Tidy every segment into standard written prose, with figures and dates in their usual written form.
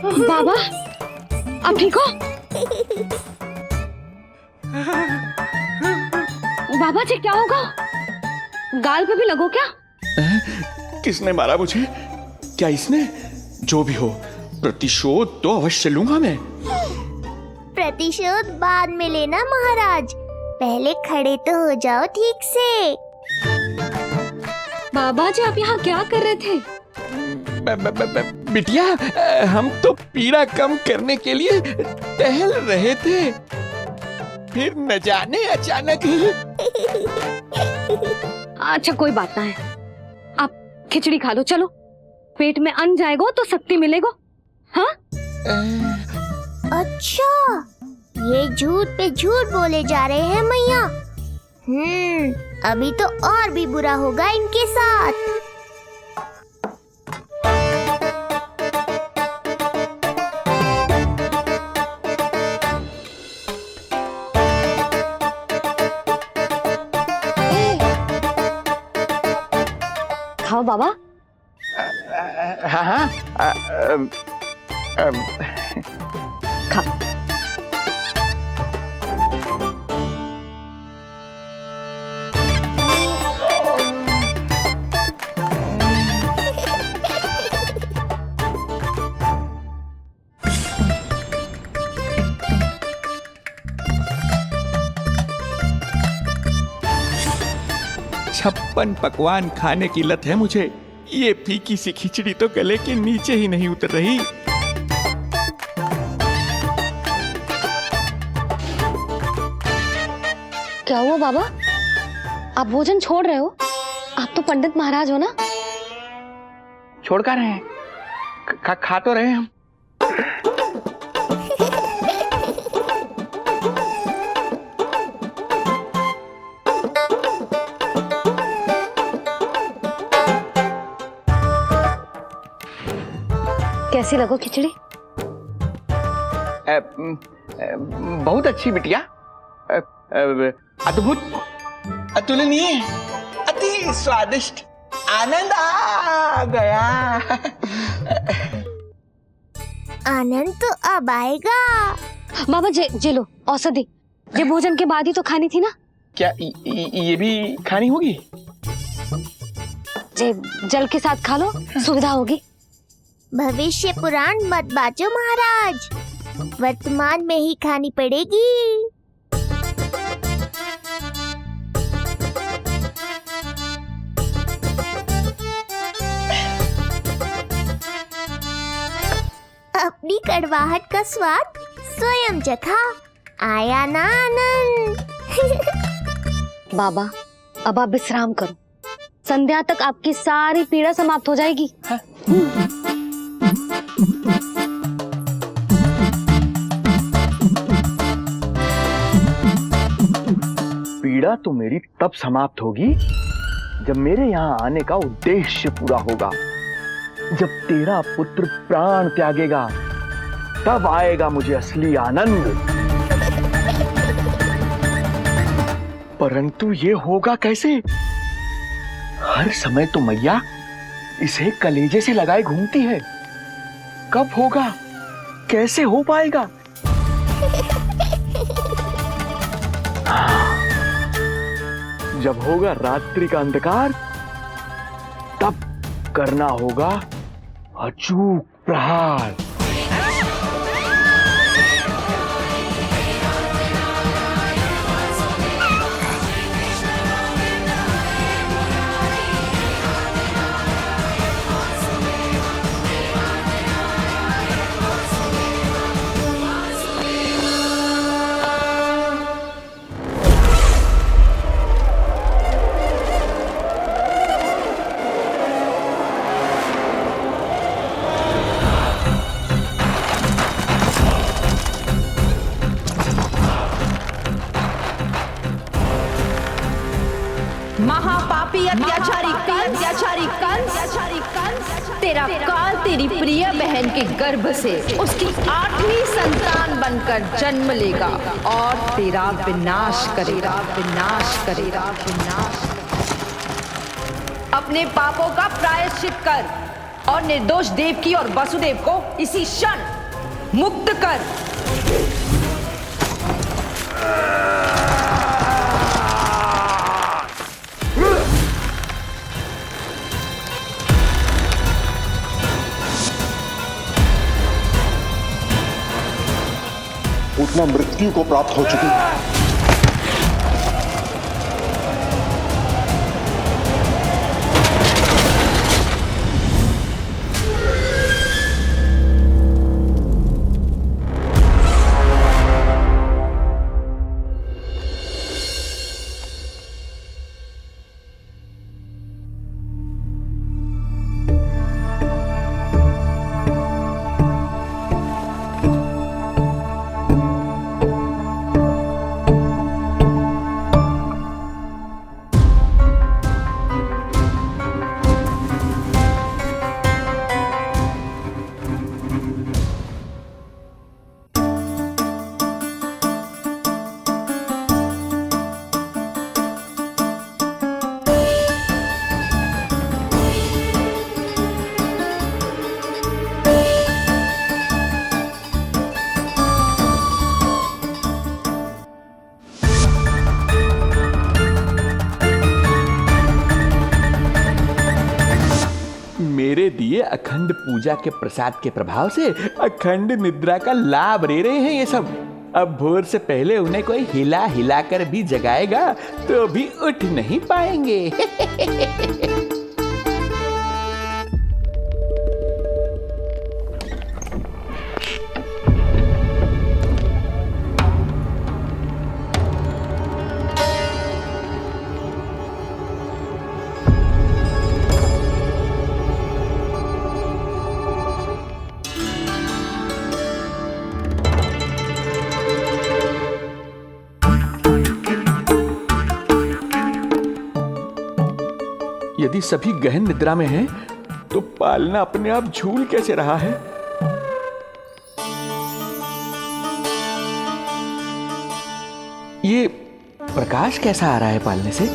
बाबा आप ठीक हो? बाबा जी क्या होगा? गाल पे भी लगो क्या? किसने मारा मुझे? क्या इसने? जो भी हो, प्रतिशोध तो अवश्य लूंगा मैं। प्रतिशोध बाद में लेना महाराज, पहले खड़े तो हो जाओ ठीक से। बाबा जी आप यहाँ क्या कर रहे थे? बिटिया, हम तो पीड़ा कम करने के लिए टहल रहे थे, फिर न जाने अचानक। अच्छा कोई बात ना है, आप खिचड़ी खा लो, चलो पेट में अन्न जाएगा तो शक्ति मिलेगा। हाँ? अच्छा, ये झूठ पे झूठ बोले जा रहे हैं मैया। अभी तो और भी बुरा होगा इनके साथ। खाओ बाबा। हाँ हाँ, खा। छप्पन पकवान खाने की लत है मुझे। ये फीकी सी खिचड़ी तो गले के नीचे ही नहीं उतर रही। क्या हुआ बाबा? आप भोजन छोड़ रहे हो? आप तो पंडित महाराज हो ना? छोड़ कर रहे हैं, खा तो रहे हैं हम। कैसी लगो खिचड़ी? बहुत अच्छी बिटिया, अद्भुत, अतुलनीय, अति स्वादिष्ट, आनंद आ गया। आनंद तो अब आएगा। बाबा जे लो औषधि, ये भोजन के बाद ही तो खानी थी ना? क्या ये भी खानी होगी? जे जल के साथ खा लो, सुविधा होगी। भविष्य पुराण मत बाजो महाराज, वर्तमान में ही खानी पड़ेगी। अपनी कड़वाहट का स्वाद स्वयं चखा, आया ना आनंद। बाबा अब आप विश्राम करो, संध्या तक आपकी सारी पीड़ा समाप्त हो जाएगी। हाँ? पीड़ा तो मेरी तब समाप्त होगी जब मेरे यहाँ आने का उद्देश्य पूरा होगा, जब तेरा पुत्र प्राण त्यागेगा, तब आएगा मुझे असली आनंद। परंतु ये होगा कैसे? हर समय तो मैया इसे कलेजे से लगाए घूमती है। कब होगा? कैसे हो पाएगा? जब होगा रात्रि का अंधकार, तब करना होगा अचूक प्रहार। महापापी अत्याचारी कंस, तेरा काल तेरी प्रिय बहन के गर्भ से उसकी 8वीं संतान बनकर जन्म लेगा और तेरा विनाश करेगा। अपने पापों का प्रायश्चित कर और निर्दोष देवकी और वसुदेव को इसी क्षण मुक्त कर। उतना मृत्यु को प्राप्त हो चुकी है। मेरे दिए अखंड पूजा के प्रसाद के प्रभाव से अखंड निद्रा का लाभ ले रहे हैं ये सब। अब भोर से पहले उन्हें कोई हिला हिलाकर भी जगाएगा तो भी उठ नहीं पाएंगे। यदि सभी गहन निद्रा में हैं, तो पालना अपने आप झूल कैसे रहा है? ये प्रकाश कैसा आ रहा है पालने से?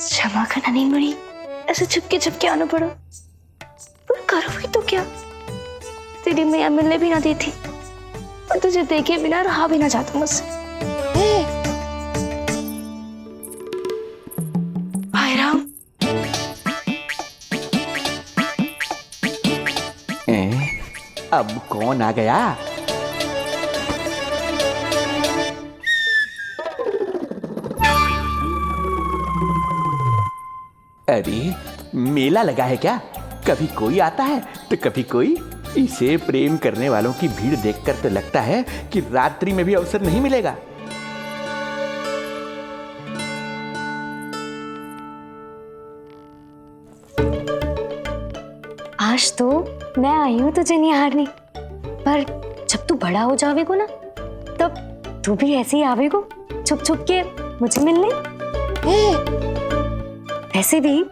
क्षमा करना नहीं मरी, ऐसे छुपके आना पड़ा। पर करो भी तो क्या, तेरी मैया मिलने भी ना देती और तुझे देखे बिना रहा भी ना जाता मुझसे। भाई राम, अब कौन आ गया? अरे मेला लगा है क्या? कभी कोई आता है तो कभी कोई। इसे प्रेम करने वालों की भीड़ देखकर तो लगता है कि रात्रि में भी अवसर नहीं मिलेगा। आज तो मैं आई हूँ तुझे निहारने, पर जब तू बड़ा हो जावेगो ना, तब तू भी ऐसे ही आवेगो छुप छुप के मुझे मिलने। वैसे भी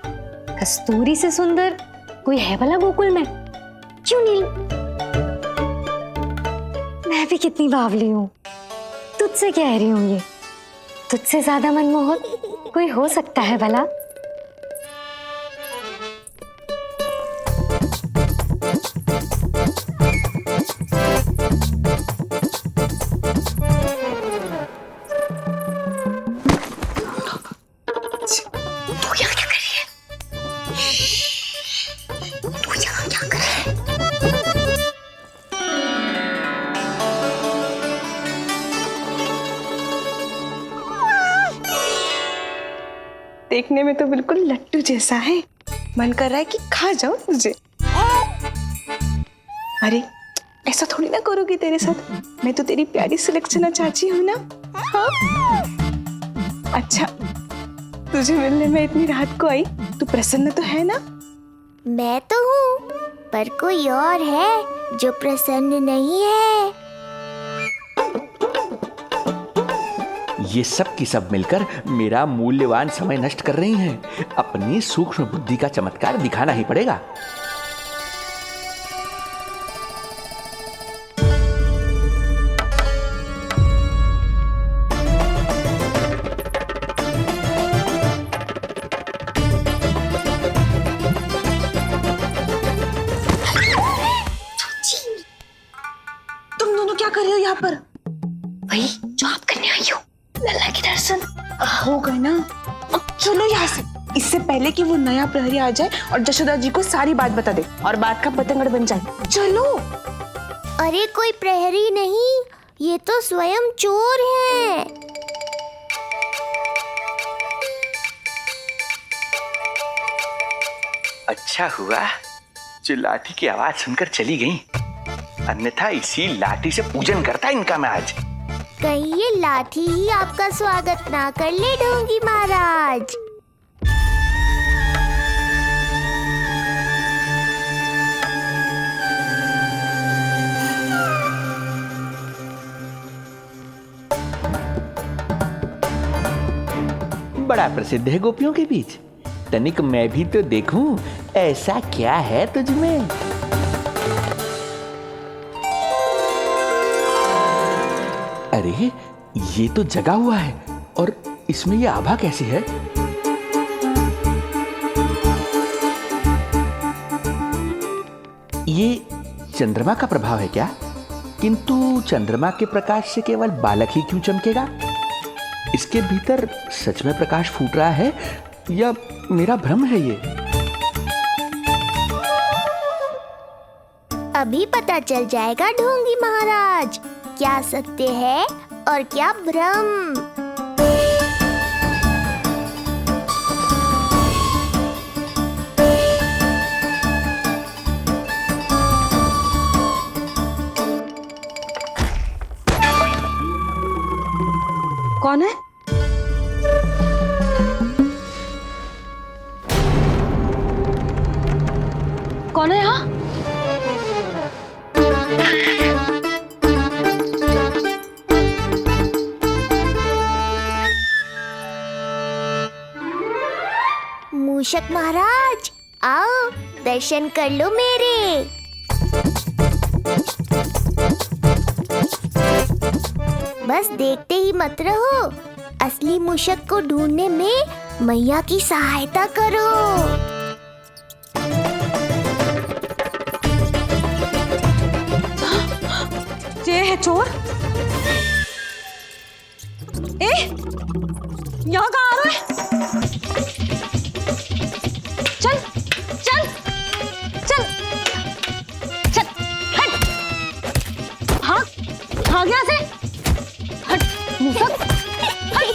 कस्तूरी से सुंदर कोई है भला गोकुल में? क्यों नहीं? मैं भी कितनी बावली हूँ, तुझसे कह रही हूँ ये। तुझसे ज्यादा मनमोहक कोई हो सकता है भला? देखने में तो बिल्कुल लट्टू जैसा है, मन कर रहा है कि खा जाओ तुझे। अरे ऐसा थोड़ी ना करोगी तेरे साथ, मैं तो तेरी प्यारी सुलक्षणा चाची हूँ ना। हाँ? अच्छा, तुझे मिलने में इतनी रात को आई, तू प्रसन्न तो है ना? मैं तो हूँ, पर कोई और है जो प्रसन्न नहीं है। ये सब की सब मिलकर मेरा मूल्यवान समय नष्ट कर रही हैं। अपनी सूक्ष्म बुद्धि का चमत्कार दिखाना ही पड़ेगा। तुम दोनों क्या कर रहे हो यहाँ पर? वही जो आप करने आई हो, लल्ला के दर्शन। हो गए ना, अब चलो यहाँ से, इससे पहले कि वो नया प्रहरी आ जाए और जशोदा जी को सारी बात बता दे और बात का पतंगड़ बन जाए। चलो। अरे कोई प्रहरी नहीं, ये तो स्वयं चोर है। अच्छा हुआ जो लाठी की आवाज सुनकर चली गई, अन्यथा इसी लाठी से पूजन करता इनका मैं आज। कहीं ये लाठी ही आपका स्वागत ना कर ले ढोंगी महाराज। बड़ा प्रसिद्ध है गोपियों के बीच। तनिक मैं भी तो देखूं ऐसा क्या है तुझमें। अरे ये तो जगा हुआ है और इसमें ये आभा कैसी है? ये चंद्रमा का प्रभाव है क्या? किंतु चंद्रमा के प्रकाश से केवल बालक ही क्यों चमकेगा? इसके भीतर सच में प्रकाश फूट रहा है या मेरा भ्रम है ये? अभी पता चल जाएगा ढोंगी महाराज, क्या सत्य है और क्या भ्रम। कौन है? कौन है यहाँ? मूषक महाराज आओ, दर्शन कर लो मेरे। बस देखते ही मत रहो, असली मूषक को ढूंढने में मैया की सहायता करो। ये है चोर। यहाँ कहाँ आ रहा है? चल चल चल चल, हट। हाँ हाँ, गया से हट मूसक, हट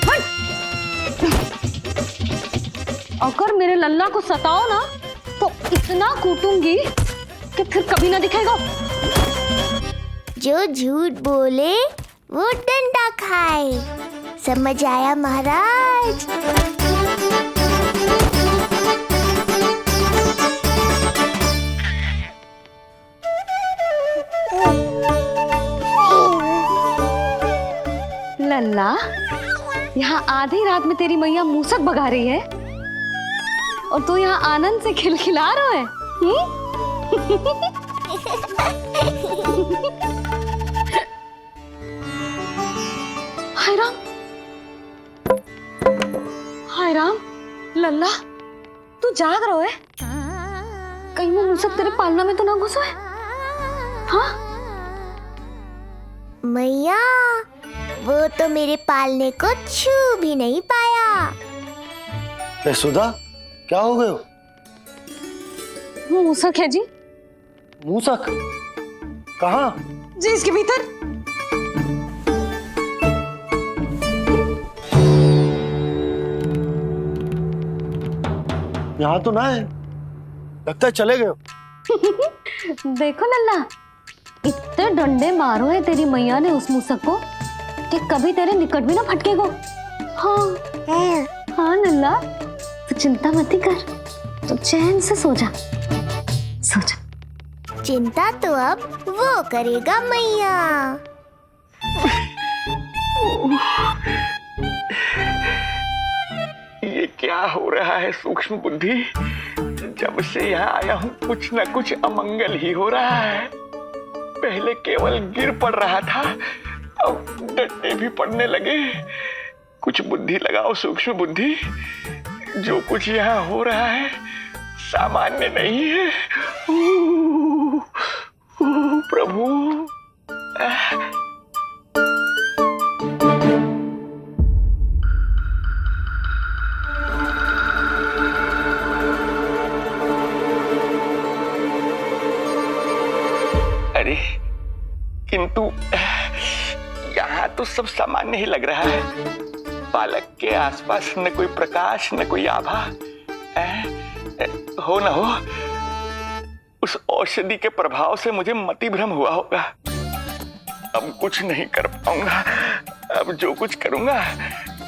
हट। अगर मेरे लल्ला को सताओ ना तो इतना कूटूंगी कि फिर कभी ना दिखेगा। जो झूठ बोले वो डंडा खाए, समझ आया महाराज? लल्ला, यहाँ आधी रात में तेरी मैया मूसक भगा रही है और तू यहाँ आनंद से खिलखिला रहा है। हाय राम, हाय राम। लल्ला, तू जाग रहा है? कहीं वो मूसक तेरे पालना में तो ना घुसा है? हाँ मैया, वो तो मेरे पालने को छू भी नहीं पाया। सुधा, क्या हो गए हो? वो मूसक है जी। मूसक? कहाँ? जी इसके भीतर। यहाँ तो ना है, लगता है चले गए हो। देखो लल्ला, इतने डंडे मारो है तेरी मैया ने उस मूसक को कि कभी तेरे निकट भी ना फटकेगा। हाँ हाँ लल्ला, तू चिंता मत ही कर, तू चैन से सो जा। चिंता तो अब वो करेगा मैया। ये क्या हो रहा है सूक्ष्म बुद्धि? जब से यहाँ आया हूँ कुछ न कुछ अमंगल ही हो रहा है। पहले केवल गिर पड़ रहा था, अब डंडे भी पड़ने लगे। कुछ बुद्धि लगाओ सूक्ष्म बुद्धि, जो कुछ यहाँ हो रहा है सामान्य नहीं है। प्रभु, अरे किंतु यहाँ तो सब सामान्य ही लग रहा है। बालक के आसपास न कोई प्रकाश न कोई आभा। हो न हो उस औषधि के प्रभाव से मुझे मति भ्रम हुआ होगा। अब कुछ नहीं कर पाऊंगा। अब जो कुछ करूंगा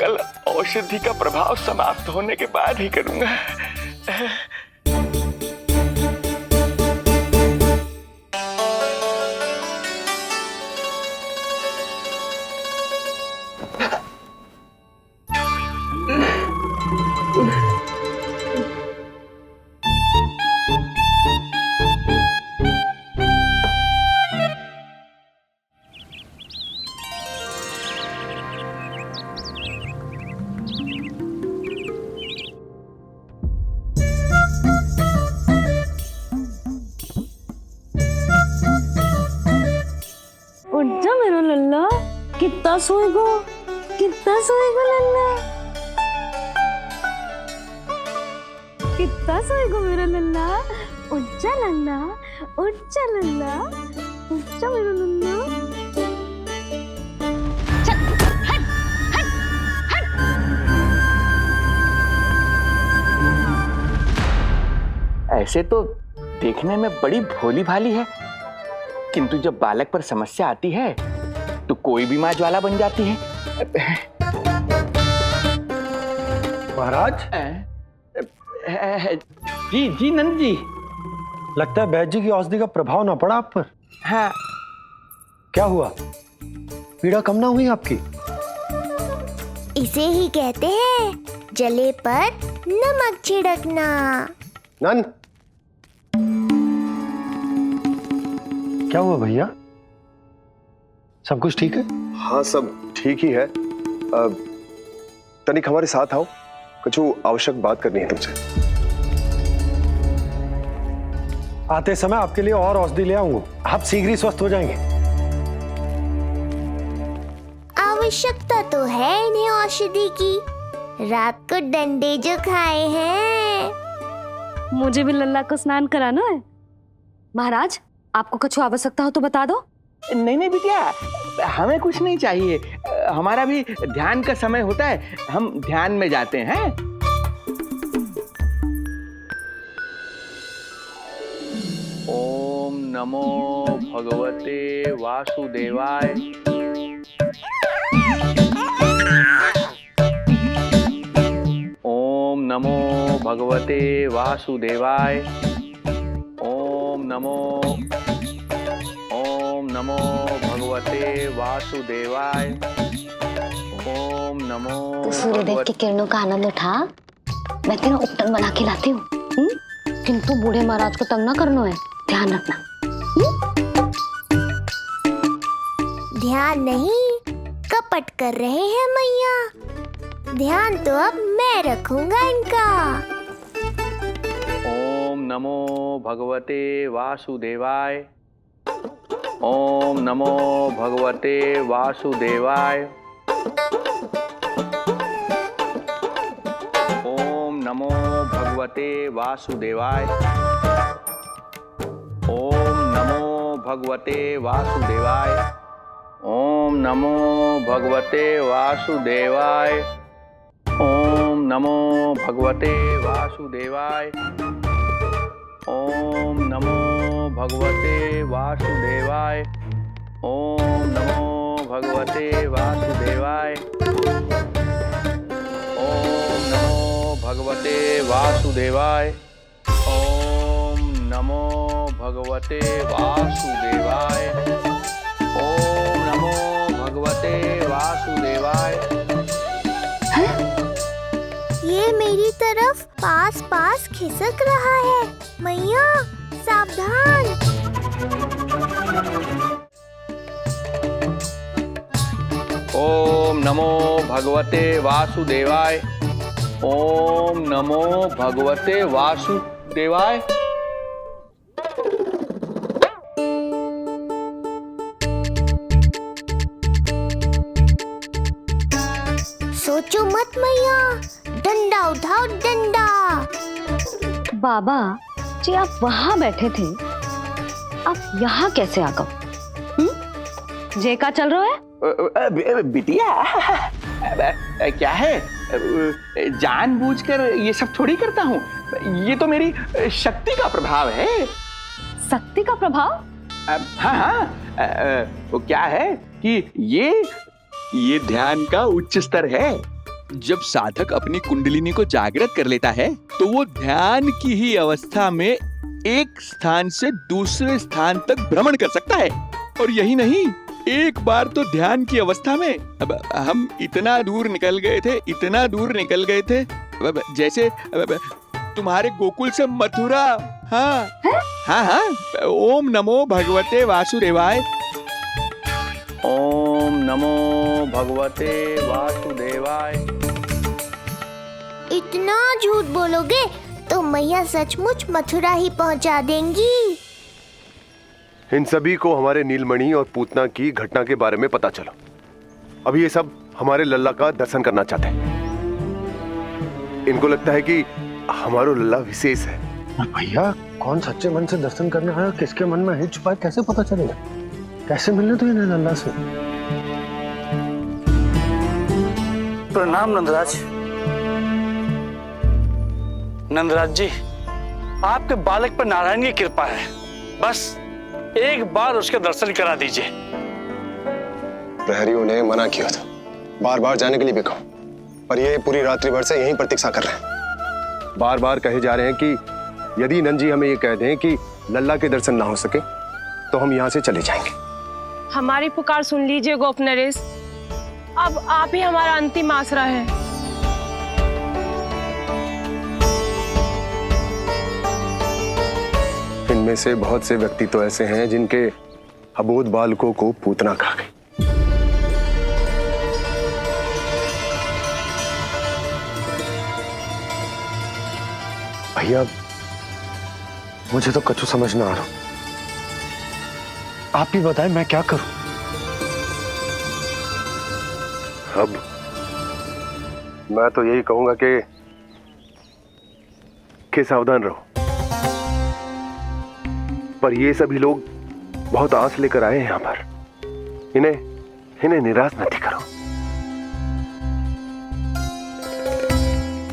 कल औषधि का प्रभाव समाप्त होने के बाद ही करूंगा। उठ जा मेरा लल्ला, कितना सोएगो लल्ला, कितना सोएगो मेरा लल्ला। उठ जा लल्ला, उठ जा लल्ला, उठ जा मेरा लल्ला। चल हट हट हट। ऐसे तो देखने में बड़ी भोली भाली है, किंतु जब बालक पर समस्या आती है तो कोई भी माँ ज्वाला बन जाती है। महाराज, जी जी नंद जी। लगता है वैद्य जी की औषधि का प्रभाव ना पड़ा आप पर। हाँ। क्या हुआ? पीड़ा कम ना हुई आपकी? इसे ही कहते हैं जले पर नमक छिड़कना। नंद, क्या हुआ भैया? सब कुछ ठीक है? हाँ, सब ठीक ही है। तनिक हमारे साथ आओ, कुछ आवश्यक बात करनी है तुमसे। आते समय आपके लिए और औषधि ले आऊंगा, आप शीघ्र ही स्वस्थ हो जाएंगे। आवश्यकता तो है इन्हें औषधि की। रात को डंडे जो खाए हैं। मुझे भी लल्ला को स्नान कराना है। महाराज, आपको कुछ आवश्यकता हो तो बता दो। नहीं नहीं बिटिया, हमें कुछ नहीं चाहिए। हमारा भी ध्यान का समय होता है, हम ध्यान में जाते हैं। ओम नमो भगवते वासुदेवाय। ओम नमो भगवते वासुदेवाय। ओम नमो भगवते वासुदेवाय। ओम नमो। तो सूर्यदेव की किरणों का आनंद उठा, मैं तेरा उपटन बना के लाती हूँ। किंतु बूढ़े महाराज को तंग ना करना है, ध्यान रखना। ध्यान नहीं, कपट कर रहे हैं मैया। ध्यान तो अब मैं रखूंगा इनका। ओम नमो भगवते वासुदेवाय। ओम नमो भगवते वासुदेवाय। ओम नमो भगवते वासुदेवाय। ओम नमो भगवते वासुदेवाय। ओम नमो भगवते वासुदेवाय। ओम नमो भगवते वासुदेवाय। ओम नमो भगवते वासुदेवाय। ओम नमो भगवते वासुदेवाय। ओम नमो भगवते वासुदेवाय। ओम नमो भगवते वासुदेवाय। ओम नमो भगवते वासुदेवाय। ये मेरी तरफ पास पास खिसक रहा है। मैया सावधान। ओम नमो भगवते वासुदेवाय। ओम नमो भगवते वासुदेवाय। सोचो मत मैया, डंडा उठाओ डंडा। बाबा जी आप वहां बैठे थे, आप यहाँ कैसे आ गए? जे का चल रहा है? बिटिया क्या है, जानबूझकर ये सब थोड़ी करता हूँ। ये तो मेरी शक्ति का प्रभाव है। शक्ति का प्रभाव? हाँ, वो क्या है कि ये ध्यान का उच्च स्तर है। जब साधक अपनी कुंडलिनी को जागृत कर लेता है तो वो ध्यान की ही अवस्था में एक स्थान से दूसरे स्थान तक भ्रमण कर सकता है। और यही नहीं, एक बार तो ध्यान की अवस्था में अब हम इतना दूर निकल गए थे, जैसे तुम्हारे गोकुल से मथुरा। हाँ, ओम नमो भगवते वासुदेवाय। ओम नमो भगवते वासुदेवाय। इतना झूठ बोलोगे तो मैया सचमुच मथुरा ही पहुंचा देंगी। इन सभी को हमारे नीलमणि और पूतना की घटना के बारे में पता चला। अभी ये सब हमारे लल्ला का दर्शन करना चाहते हैं। इनको लगता है कि हमारा लल्ला विशेष है। भैया कौन सच्चे मन से दर्शन करने आया, किसके मन में हित छुपा है, कैसे पता चलेगा? कैसे मिलने तो इन्हें लल्ला से? प्रणाम नंदराज। नंदराज जी, आपके बालक पर नारायण की कृपा है। बस एक बार उसके दर्शन करा दीजिए। प्रहरियों ने मना किया था, बार बार जाने के लिए भी कहा, पर ये पूरी रात्रि भर से यहीं प्रतीक्षा कर रहे हैं। बार बार कहे जा रहे हैं कि यदि नंद जी हमें ये कह दें कि लल्ला के दर्शन ना हो सके तो हम यहाँ से चले जाएंगे। हमारी पुकार सुन लीजिए गोप नरेश, अब आप ही हमारा अंतिम आसरा है। इनमें से बहुत से व्यक्ति तो ऐसे हैं जिनके अबोध बालकों को पूतना खा गई। भैया मुझे तो कछु समझ ना आ रहा। आप ही बताएं मैं क्या करूं? अब मैं तो यही कहूंगा कि सावधान रहो। पर ये सभी लोग बहुत आस लेकर आए हैं यहाँ पर। इन्हें निराश मत करो।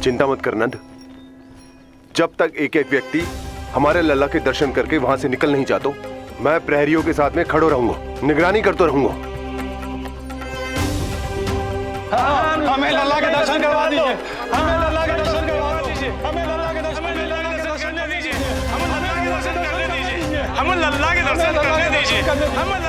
चिंता मत कर नंद, जब तक एक एक व्यक्ति हमारे लल्ला के दर्शन करके वहां से निकल नहीं जाता, मैं प्रहरियों के साथ में खड़ो रहूंगा, निगरानी करता रहूंगा। हमें लल्ला के दर्शन करवा दीजिए, हमें लल्ला के दर्शन करवा दीजिए, हमें लल्ला के दर्शन करने दीजिए, हमें लल्ला के दर्शन करने दीजिए, हमें लल्ला के दर्शन करने दीजिए, हमें